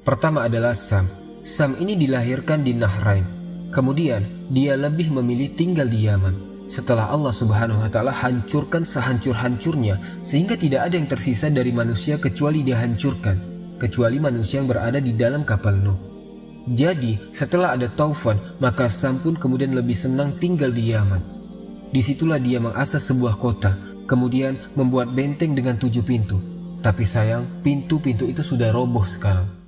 Pertama adalah Sam. Sam ini dilahirkan di Nahrain. Kemudian dia lebih memilih tinggal di Yaman. Setelah Allah Subhanahu wa Ta'ala hancurkan sehancur-hancurnya, sehingga tidak ada yang tersisa dari manusia kecuali dia hancurkan, kecuali manusia yang berada di dalam kapal Nuh. Jadi setelah ada taufan, maka Sam pun kemudian lebih senang tinggal di Yaman. Disitulah dia mengasas sebuah kota, kemudian membuat benteng dengan 7 pintu. Tapi sayang, pintu-pintu itu sudah roboh sekarang.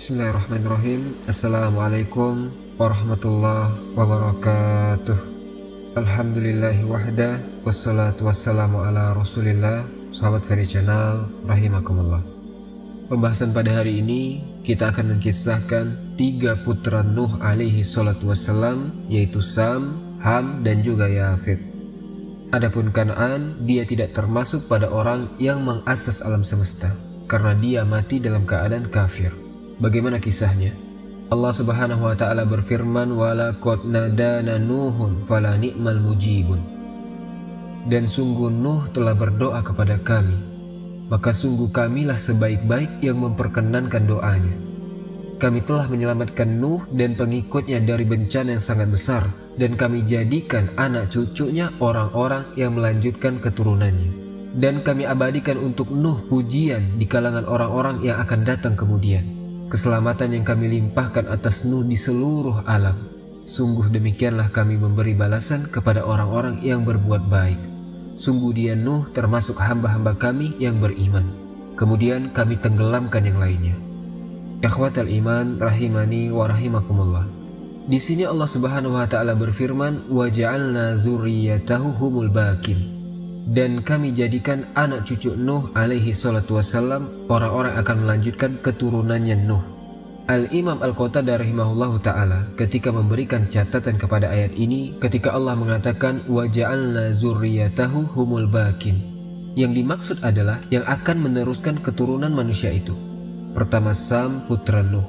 Bismillahirrahmanirrahim. Assalamualaikum warahmatullahi wabarakatuh. Alhamdulillahi wahda, wassalatu wassalamu ala rasulillah. Sahabat Ferry Channel, rahimakumullah. Pembahasan pada hari ini kita akan mengisahkan 3 putra Nuh alaihi salatu wassalam, yaitu Sam, Ham, dan juga Yafith. Adapun Kan'an, dia tidak termasuk pada orang yang mengasas alam semesta, karena dia mati dalam keadaan kafir. Bagaimana kisahnya? Allah Subhanahu wa Ta'ala berfirman, "Walaqad nadana Nuhun fala ni'mal mujibun." Dan sungguh Nuh telah berdoa kepada kami, maka sungguh kamilah sebaik-baik yang memperkenankan doanya. Kami telah menyelamatkan Nuh dan pengikutnya dari bencana yang sangat besar, dan kami jadikan anak cucunya orang-orang yang melanjutkan keturunannya. Dan kami abadikan untuk Nuh pujian di kalangan orang-orang yang akan datang kemudian. Keselamatan yang kami limpahkan atas Nuh di seluruh alam. Sungguh demikianlah kami memberi balasan kepada orang-orang yang berbuat baik. Sungguh dia Nuh termasuk hamba-hamba kami yang beriman. Kemudian kami tenggelamkan yang lainnya. Ikhwatal iman rahimani wa rahimakumullah. Di sini Allah Subhanahu wa Ta'ala berfirman, "Wa ja'alna dzurriyyatahu humul baqin." Dan kami jadikan anak cucu Nuh alaihi salatu wassalam orang-orang akan melanjutkan keturunannya Nuh. Al-Imam Al-Qatadah rahimahullahu ta'ala ketika memberikan catatan kepada ayat ini, ketika Allah mengatakan wa ja'alna zurriyatahu humul baqin, yang dimaksud adalah yang akan meneruskan keturunan manusia itu. Pertama Sam putra Nuh,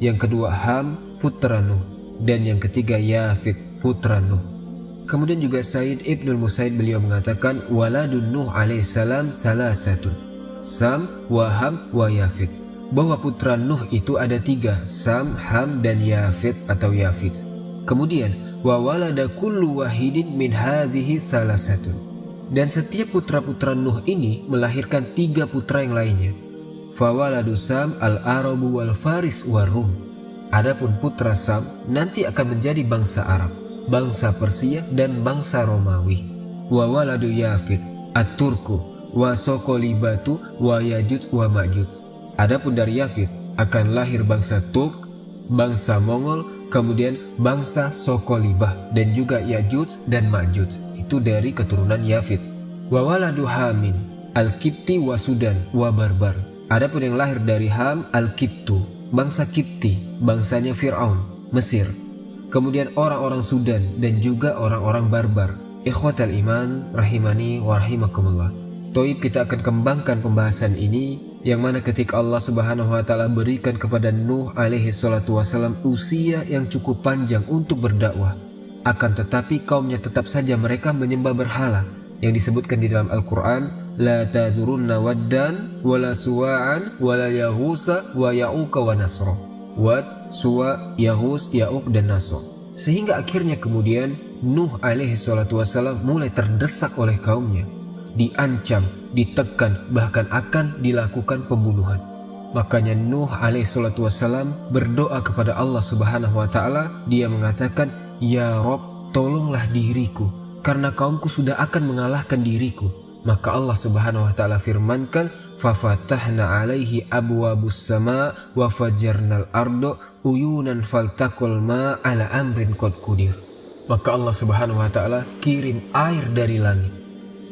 yang kedua Ham putra Nuh, dan yang ketiga Yafith putra Nuh. Kemudian juga Said Ibnul Musaid beliau mengatakan waladun Nuh alaihissalam salasatun, Sam, wa Ham, wa Yafith, bahwa putra Nuh itu ada 3, Sam, Ham, dan Yafith atau Yafith. Kemudian wa walada kullu wahidin min hazihi salasatun, dan setiap putra-putra Nuh ini melahirkan 3 putra yang lainnya. Fa waladu Sam al-Arabu wal Faris wa Rum. Adapun putra Sam nanti akan menjadi bangsa Arab, bangsa Persia, dan bangsa Romawi. Wa waladu Yafith at-Turku wa Sokolibatu wa Yajuj wa Majuj. Adapun dari Yafith akan lahir bangsa Turk, bangsa Mongol, kemudian bangsa Sokolibah, dan juga Yajuj dan Majuj. Itu dari keturunan Yafith. Wa waladu Hamin al-Kipti wa Sudan wa Barbar. Adapun yang lahir dari Ham al-Kiptu, bangsa Kipti, bangsanya Fir'aun, Mesir. Kemudian orang-orang Sudan dan juga orang-orang Barbar. Ikhwatal iman rahimani wa rahimakumullah. Toib, kita akan kembangkan pembahasan ini, yang mana ketika Allah Subhanahu wa Ta'ala berikan kepada Nuh alaihi salatu wassalam usia yang cukup panjang untuk berdakwah, akan tetapi kaumnya tetap saja mereka menyembah berhala, yang disebutkan di dalam Al-Quran, la tazurunna waddan wala suwa'an wala yahusa wa ya'uka wa nasra. Wad, Suwa, Yahus, Ya'uq, dan Nasr. Sehingga akhirnya kemudian Nuh alaihi salatu wassalam mulai terdesak oleh kaumnya, diancam, ditekan, bahkan akan dilakukan pembunuhan. Makanya Nuh alaihi salatu wassalam berdoa kepada Allah Subhanahu wa Ta'ala. Dia mengatakan, "Ya Rob, tolonglah diriku, karena kaumku sudah akan mengalahkan diriku." Maka Allah Subhanahu wa Ta'ala firmankan, "Fafatahna alaihi abwabus sama wa fajarnal ardo uyunan faltakul ma ala amrin qad qudir." Maka Allah Subhanahu wa Ta'ala kirim air dari langit.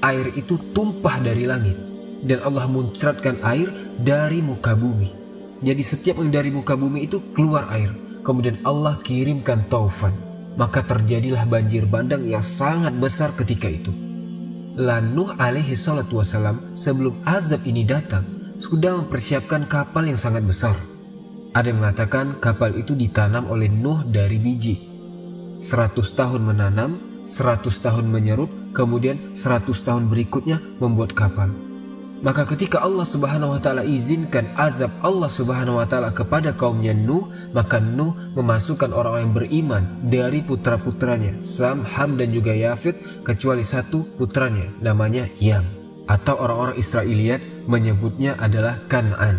Air itu tumpah dari langit, dan Allah muncratkan air dari muka bumi. Jadi setiap yang dari muka bumi itu keluar air. Kemudian Allah kirimkan taufan. Maka terjadilah banjir bandang yang sangat besar ketika itu. Nuh alaihi salatu wassalam sebelum azab ini datang sudah mempersiapkan kapal yang sangat besar. Ada yang mengatakan kapal itu ditanam oleh Nuh dari biji. 100 tahun menanam, 100 tahun menyerut, kemudian 100 tahun berikutnya membuat kapal. Maka ketika Allah Subhanahu wa taala izinkan azab Allah Subhanahu wa taala kepada kaumnya Nuh, maka Nuh memasukkan orang-orang yang beriman dari putra-putranya Sam, Ham dan juga Yafit, kecuali satu putranya namanya Yam, atau orang-orang Israiliyat menyebutnya adalah Kan'an.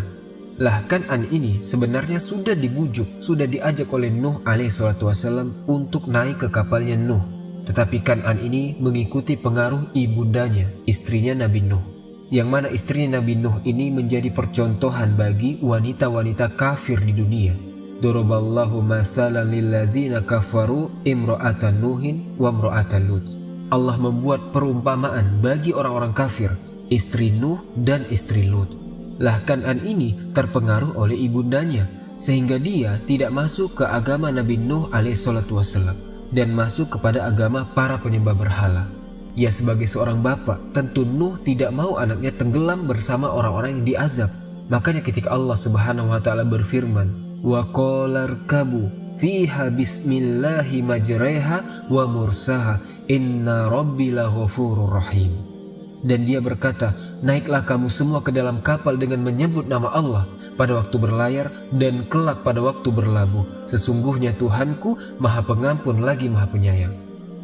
Kan'an ini sebenarnya sudah dibujuk, sudah diajak oleh Nuh alaihi salatu wassalam untuk naik ke kapalnya Nuh. Tetapi Kan'an ini mengikuti pengaruh ibundanya, istrinya Nabi Nuh, yang mana istrinya Nabi Nuh ini menjadi percontohan bagi wanita-wanita kafir di dunia. Daraballahu masalan lillazina kafaru imra'ata Nuhin wa imra'ata Lut. Allah membuat perumpamaan bagi orang-orang kafir, istri Nuh dan istri Lut. Kan'an ini terpengaruh oleh ibundanya, sehingga dia tidak masuk ke agama Nabi Nuh alaihissalatu wassalam dan masuk kepada agama para penyembah berhala. Ya, sebagai seorang bapak, tentu Nuh tidak mau anaknya tenggelam bersama orang-orang yang diazab. Makanya ketika Allah Subhanahu wa taala berfirman, "Wa qala irkabu fiha bismillahi majreha wa mursaha inna rabbi laghafurur rahim." Dan dia berkata, "Naiklah kamu semua ke dalam kapal dengan menyebut nama Allah pada waktu berlayar dan kelak pada waktu berlabuh. Sesungguhnya Tuhanku Maha Pengampun lagi Maha Penyayang."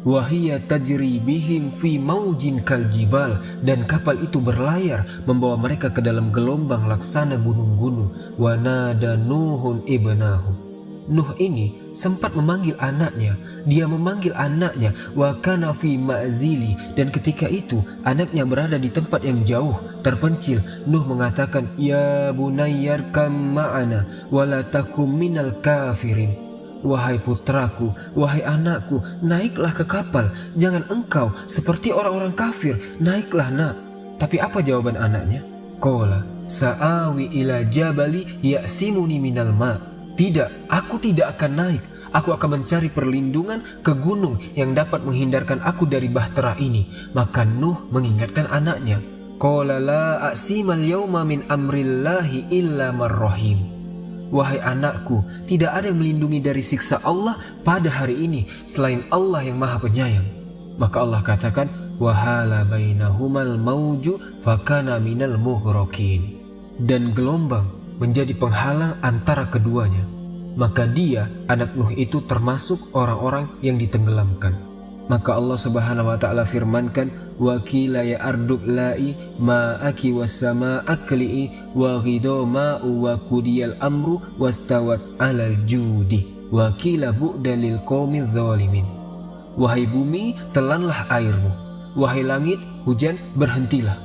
Wahia tajri bihim fi maujin kaljibal, dan kapal itu berlayar membawa mereka ke dalam gelombang laksana gunung-gunung. Wa nada Nuhun ibnahu. Nuh ini sempat memanggil anaknya. Dia memanggil anaknya wa kana fi ma'zili, dan ketika itu anaknya berada di tempat yang jauh, terpencil. Nuh mengatakan, "Ya bunayyar kam ma'ana wa la takum minal kafirin." Wahai putraku, wahai anakku, naiklah ke kapal. Jangan engkau seperti orang-orang kafir. Naiklah nak. Tapi apa jawaban anaknya? Qala sa'awi ila jabali ya'simuni minal ma'. Tidak, aku tidak akan naik. Aku akan mencari perlindungan ke gunung yang dapat menghindarkan aku dari bahtera ini. Maka Nuh mengingatkan anaknya. Qala la a'simal yawma min amrillahi illa marrahim. Wahai anakku, tidak ada yang melindungi dari siksa Allah pada hari ini selain Allah yang Maha Penyayang. Maka Allah katakan, wahala bainahumal mauju fakana minal mughraqin. Dan gelombang menjadi penghalang antara keduanya. Maka dia, anak Nuh itu termasuk orang-orang yang ditenggelamkan. Maka Allah Subhanahu wa taala firmankan, wa qila ya ardub la'i ma'aki was-sama akli'i wa ghidha ma'u wa qudiyal amru wastawat 'alal judi wa qila bu'dan lil qaumiz zalimin. Wahai bumi, telanlah airmu. Wahai langit, hujan berhentilah.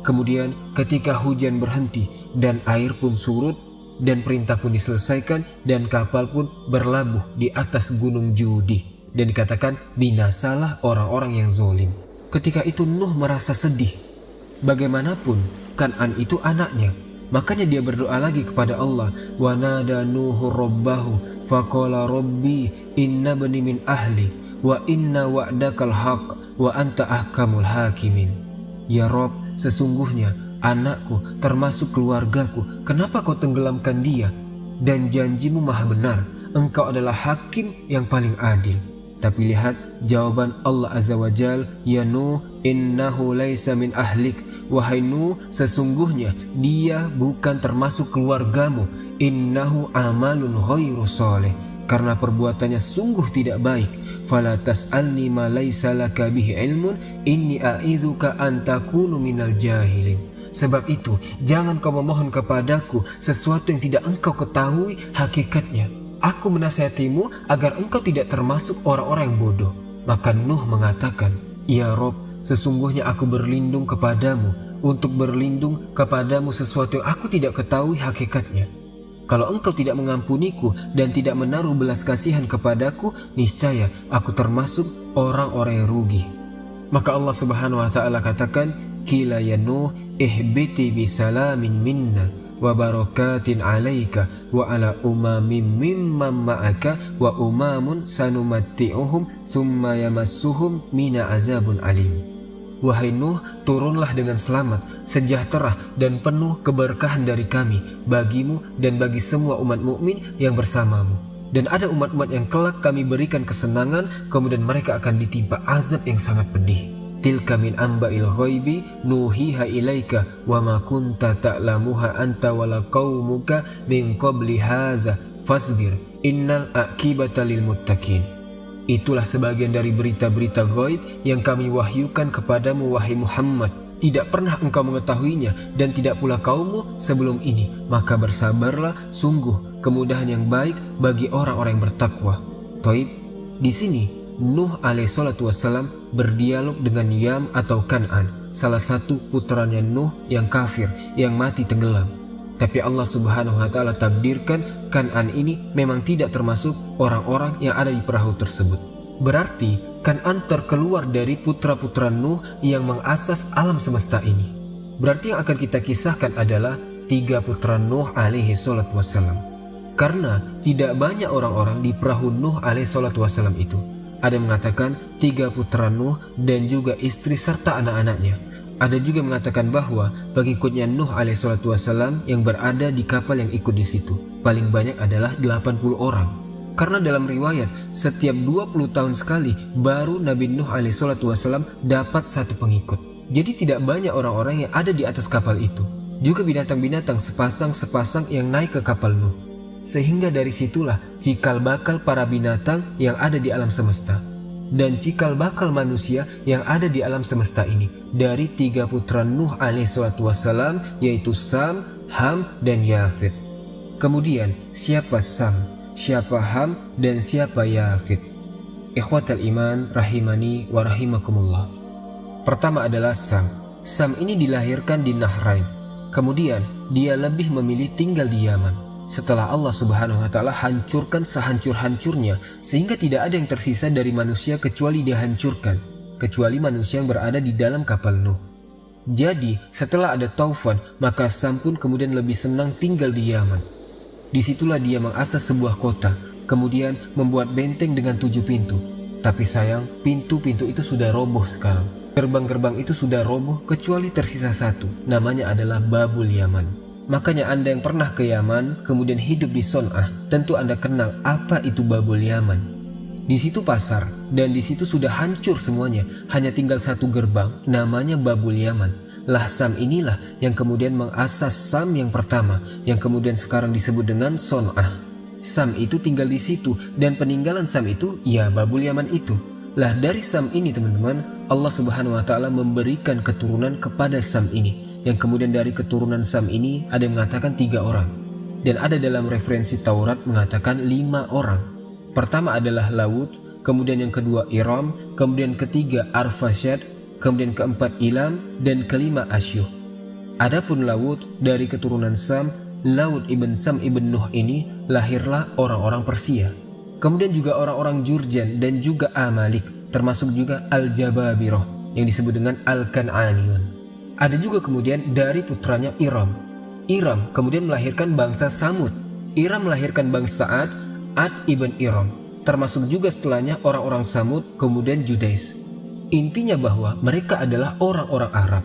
Kemudian ketika hujan berhenti dan air pun surut dan perintah pun diselesaikan dan kapal pun berlabuh di atas gunung Judi. Dan dikatakan binasalah orang-orang yang zalim. Ketika itu Nuh merasa sedih. Bagaimanapun Kan'an itu anaknya. Makanya dia berdoa lagi kepada Allah. Wa nada Nuhu rabbahu faqala rabbi inna bani min ahli wa inna wa'dakal haq wa anta ahkamul hakimin. Ya Rob, sesungguhnya anakku termasuk keluargaku. Kenapa kau tenggelamkan dia? Dan janjimu maha benar. Engkau adalah hakim yang paling adil. Tapi lihat jawaban Allah Azza wa Jal, ya Nuh innahu laisa min ahlik. Wahai Nuh, sesungguhnya dia bukan termasuk keluargamu. Innahu amalun ghairu saleh, karena perbuatannya sungguh tidak baik. Fala tas'alni ma laisa laka bihi ilmun inni a'izuka an takunu minal jahilin. Sebab itu jangan kau memohon kepadaku sesuatu yang tidak engkau ketahui hakikatnya. Aku menasihatimu agar engkau tidak termasuk orang-orang yang bodoh. Maka Nuh mengatakan, ya Rob, sesungguhnya aku berlindung kepadamu untuk berlindung kepadamu sesuatu yang aku tidak ketahui hakikatnya. Kalau engkau tidak mengampuniku dan tidak menaruh belas kasihan kepadaku, niscaya aku termasuk orang-orang yang rugi. Maka Allah Subhanahu wa taala katakan, qila ya Nuh ihbiti bisalamin minna wa barakatin alaika wa ala umamin mimman ma'aka wa umamun sanumatti'uhum summa yamassuhum mina azabun alim. Wahai Nuh, turunlah dengan selamat, sejahtera dan penuh keberkahan dari kami bagimu dan bagi semua umat mukmin yang bersamamu. Dan ada umat-umat yang kelak kami berikan kesenangan, kemudian mereka akan ditimpa azab yang sangat pedih. Tilka min amba'il ghaibi nuhiha ilaika wa ma kunta ta'lamuha anta wala qaumuka min qabli hadza fasbir innal aqibata lil muttaqin. Itulah sebagian dari berita-berita gaib yang kami wahyukan kepadamu wahai Muhammad. Tidak pernah engkau mengetahuinya dan tidak pula kaummu sebelum ini. Maka bersabarlah, sungguh kemudahan yang baik bagi orang-orang yang bertakwa. Taib, di sini Nuh alaihissalatu wassalam berdialog dengan Yam atau Kan'an, salah satu putranya Nuh yang kafir, yang mati tenggelam. Tapi Allah subhanahu wa ta'ala takdirkan Kan'an ini memang tidak termasuk orang-orang yang ada di perahu tersebut. Berarti Kan'an terkeluar dari putra-putra Nuh yang mengasas alam semesta ini. Berarti yang akan kita kisahkan adalah 3 putra Nuh alaihissalatu wassalam. Karena tidak banyak orang-orang di perahu Nuh alaihissalatu wassalam itu. Ada yang mengatakan 3 putra Nuh dan juga istri serta anak-anaknya. Ada juga mengatakan bahwa pengikutnya Nuh alaihissalatu wassalam yang berada di kapal yang ikut di situ paling banyak adalah 80 orang. Karena dalam riwayat setiap 20 tahun sekali baru Nabi Nuh alaihissalatu wassalam dapat 1 pengikut. Jadi tidak banyak orang-orang yang ada di atas kapal itu. Juga binatang-binatang sepasang-sepasang yang naik ke kapal Nuh. Sehingga dari situlah cikal bakal para binatang yang ada di alam semesta dan cikal bakal manusia yang ada di alam semesta ini dari 3 putra Nuh alaihissalatu wassalam, yaitu Sam, Ham, dan Yafith. Kemudian siapa Sam, siapa Ham, dan siapa Yafith? Ikhwatal iman rahimani wa rahimakumullah. Pertama adalah Sam. Sam ini dilahirkan di Nahrain. Kemudian dia lebih memilih tinggal di Yaman. Setelah Allah subhanahu wa ta'ala hancurkan sehancur-hancurnya sehingga tidak ada yang tersisa dari manusia kecuali dihancurkan, kecuali manusia yang berada di dalam kapal Nuh. Jadi setelah ada taufan, maka Sam pun kemudian lebih senang tinggal di Yaman. Disitulah dia mengasas sebuah kota, kemudian membuat benteng dengan 7 pintu. Tapi sayang, pintu-pintu itu sudah roboh sekarang. Gerbang-gerbang itu sudah roboh kecuali tersisa 1, namanya adalah Babul Yaman. Makanya Anda yang pernah ke Yaman, kemudian hidup di Son'ah, tentu Anda kenal apa itu Babul Yaman. Di situ pasar, dan di situ sudah hancur semuanya. Hanya tinggal 1 gerbang, namanya Babul Yaman. Lah Sam inilah yang kemudian mengasas Sam yang pertama, yang kemudian sekarang disebut dengan Son'ah. Sam itu tinggal di situ, dan peninggalan Sam itu, ya Babul Yaman itu. Lah dari Sam ini teman-teman, Allah subhanahu wa ta'ala memberikan keturunan kepada Sam ini. Yang kemudian dari keturunan Sam ini ada yang mengatakan 3 orang. Dan ada dalam referensi Taurat mengatakan 5 orang. Pertama adalah Laut, kemudian yang kedua Iram, kemudian ketiga Arfasyad, kemudian keempat Ilam, dan kelima Asyuh. Adapun Laut dari keturunan Sam, Laut ibn Sam ibn Nuh ini lahirlah orang-orang Persia. Kemudian juga orang-orang Jurjan dan juga Amalik, termasuk juga Al-Jababiroh yang disebut dengan Al-Kan'aniyun. Ada juga kemudian dari putranya Iram. Iram kemudian melahirkan bangsa Samud. Iram melahirkan bangsa Ad ibn Iram. Termasuk juga setelahnya orang-orang Samud, kemudian Judais. Intinya bahwa mereka adalah orang-orang Arab.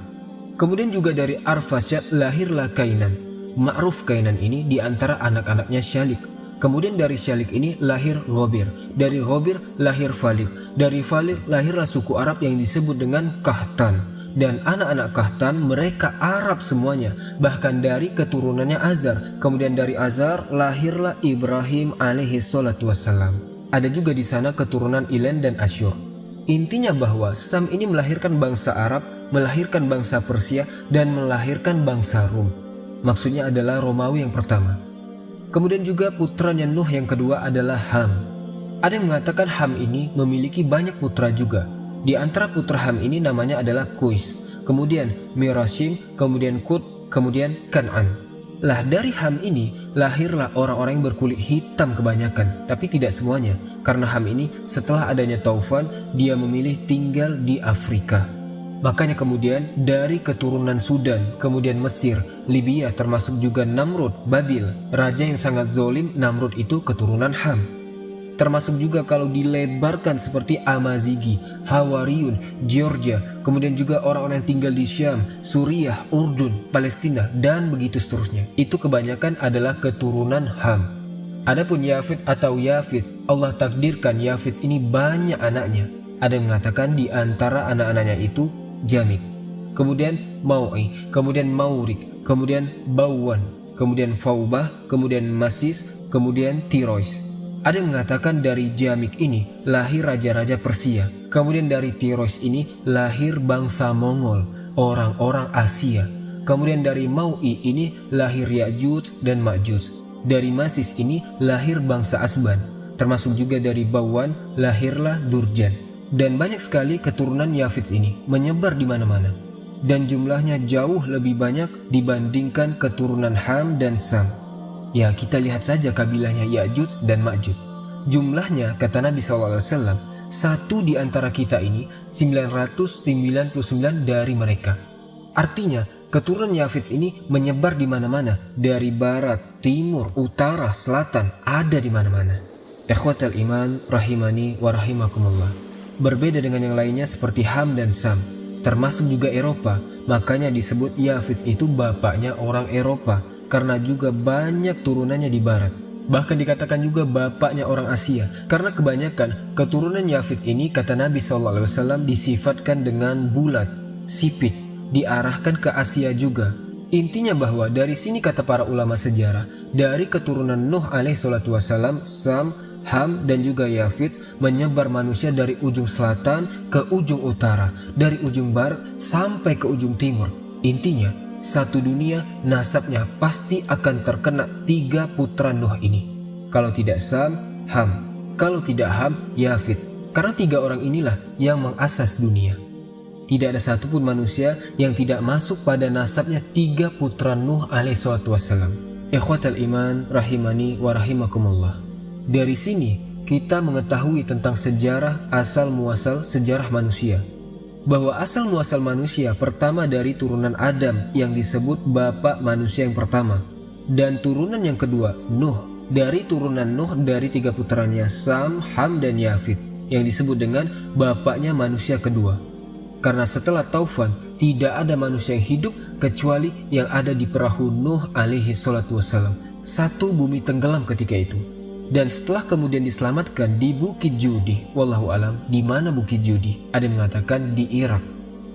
Kemudian juga dari Arfasyad lahirlah Kainan. Ma'ruf Kainan ini diantara anak-anaknya Syalik. Kemudian dari Syalik ini lahir Ghobir. Dari Ghobir lahir Falik. Dari Falik lahirlah suku Arab yang disebut dengan Kahtan. Dan anak-anak Kahtan mereka Arab semuanya, bahkan dari keturunannya Azar. Kemudian dari Azar lahirlah Ibrahim alaihissalatu wassalam. Ada juga di sana keturunan Ilen dan Asyur. Intinya bahwa Sam ini melahirkan bangsa Arab, melahirkan bangsa Persia, dan melahirkan bangsa Rum. Maksudnya adalah Romawi yang pertama. Kemudian juga putranya Nuh yang kedua adalah Ham. Ada yang mengatakan Ham ini memiliki banyak putra juga. Di antara putra Ham ini namanya adalah Kuis, kemudian Mirashim, kemudian Kut, kemudian Kan'an. Lah dari Ham ini lahirlah orang-orang yang berkulit hitam kebanyakan, tapi tidak semuanya. Karena Ham ini setelah adanya taufan, dia memilih tinggal di Afrika. Makanya kemudian dari keturunan Sudan, kemudian Mesir, Libya, termasuk juga Namrud, Babil, raja yang sangat zalim. Namrud itu keturunan Ham. Termasuk juga kalau dilebarkan seperti Amazighi, Hawariyun, Georgia, kemudian juga orang-orang yang tinggal di Syam, Suriah, Urdun, Palestina, dan begitu seterusnya. Itu kebanyakan adalah keturunan Ham. Adapun Yafid atau Yafits, Allah takdirkan Yafits ini banyak anaknya. Ada yang mengatakan di antara anak-anaknya itu Jamik, kemudian Mau'i, kemudian Maurik, kemudian Bawan, kemudian Faubah, kemudian Masis, kemudian Tirois. Ada yang mengatakan dari Jamik ini lahir raja-raja Persia, kemudian dari Tirois ini lahir bangsa Mongol, orang-orang Asia. Kemudian dari Mau'i ini lahir Ya'juj dan Ma'juj. Dari Masis ini lahir bangsa Asban, termasuk juga dari Bawan lahirlah Durjan. Dan banyak sekali keturunan Yafits ini menyebar di mana-mana. Dan jumlahnya jauh lebih banyak dibandingkan keturunan Ham dan Sam. Ya, kita lihat saja kabilahnya Ya'juj dan Ma'juj. Jumlahnya, kata Nabi SAW, satu di antara kita ini 999 dari mereka. Artinya, keturunan Yafits ini menyebar di mana-mana. Dari barat, timur, utara, selatan, ada di mana-mana. Ikhwatal iman, rahimani wa rahimakumullah. Berbeda dengan yang lainnya seperti Ham dan Sam, termasuk juga Eropa. Makanya disebut Yafits itu bapaknya orang Eropa, karena juga banyak turunannya di barat. Bahkan dikatakan juga bapaknya orang Asia, karena kebanyakan keturunan Yafits ini, kata Nabi SAW, disifatkan dengan bulat, sipit, diarahkan ke Asia juga. Intinya bahwa dari sini, kata para ulama sejarah, dari keturunan Nuh alaihissalam, Sam, Ham dan juga Yafits menyebar manusia dari ujung selatan ke ujung utara, dari ujung barat sampai ke ujung timur. Intinya, satu dunia nasabnya pasti akan terkena 3 putra Nuh ini. Kalau tidak Sam, Ham. Kalau tidak Ham, Yafits. Karena 3 orang inilah yang mengasas dunia. Tidak ada satupun manusia yang tidak masuk pada nasabnya 3 putra Nuh alaihissalam. Ikhwatal iman, rahimani wa rahimakumullah. Dari sini kita mengetahui tentang sejarah asal-muasal sejarah manusia. Bahwa asal-muasal manusia pertama dari turunan Adam yang disebut bapak manusia yang pertama. Dan turunan yang kedua, Nuh. Dari turunan Nuh dari 3 putranya Sam, Ham, dan Yafit yang disebut dengan bapaknya manusia kedua. Karena setelah taufan tidak ada manusia yang hidup kecuali yang ada di perahu Nuh alaihi salatu wassalam. Satu bumi tenggelam ketika itu. Dan setelah kemudian diselamatkan di Bukit Judi, wallahu alam, di mana Bukit Judi? Ada yang mengatakan di Irak.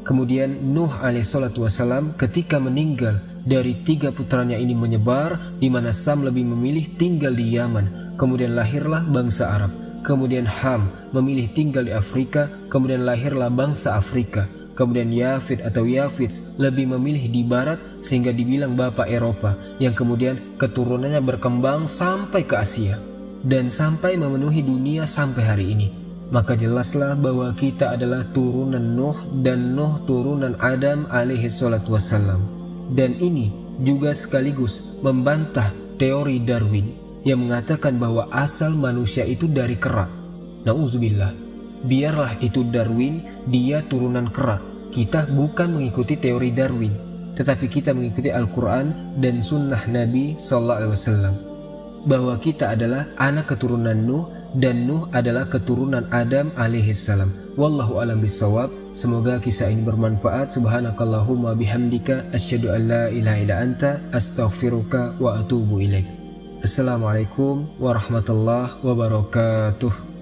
Kemudian Nuh alaihissalatu wassalam ketika meninggal, dari 3 putranya ini menyebar, di mana Sam lebih memilih tinggal di Yaman. Kemudian lahirlah bangsa Arab. Kemudian Ham memilih tinggal di Afrika. Kemudian lahirlah bangsa Afrika. Kemudian Yafit atau Yafits lebih memilih di barat sehingga dibilang bapak Eropa, yang kemudian keturunannya berkembang sampai ke Asia. Dan sampai memenuhi dunia sampai hari ini. Maka jelaslah bahwa kita adalah turunan Nuh dan Nuh turunan Adam alaihi salatu wassalam. Dan ini juga sekaligus membantah teori Darwin yang mengatakan bahwa asal manusia itu dari kera. Nauzubillah. Biarlah itu Darwin, dia turunan kera. Kita bukan mengikuti teori Darwin, tetapi kita mengikuti Al-Quran dan sunnah Nabi SAW. Bahwa kita adalah anak keturunan Nuh dan Nuh adalah keturunan Adam alaihissalam. Wallahu alam bisawab. Semoga kisah ini bermanfaat. Subhanakallahumma bihamdika asyhadu an la ilaha illa anta astaghfiruka wa atubu ilaik. Assalamualaikum warahmatullahi wabarakatuh.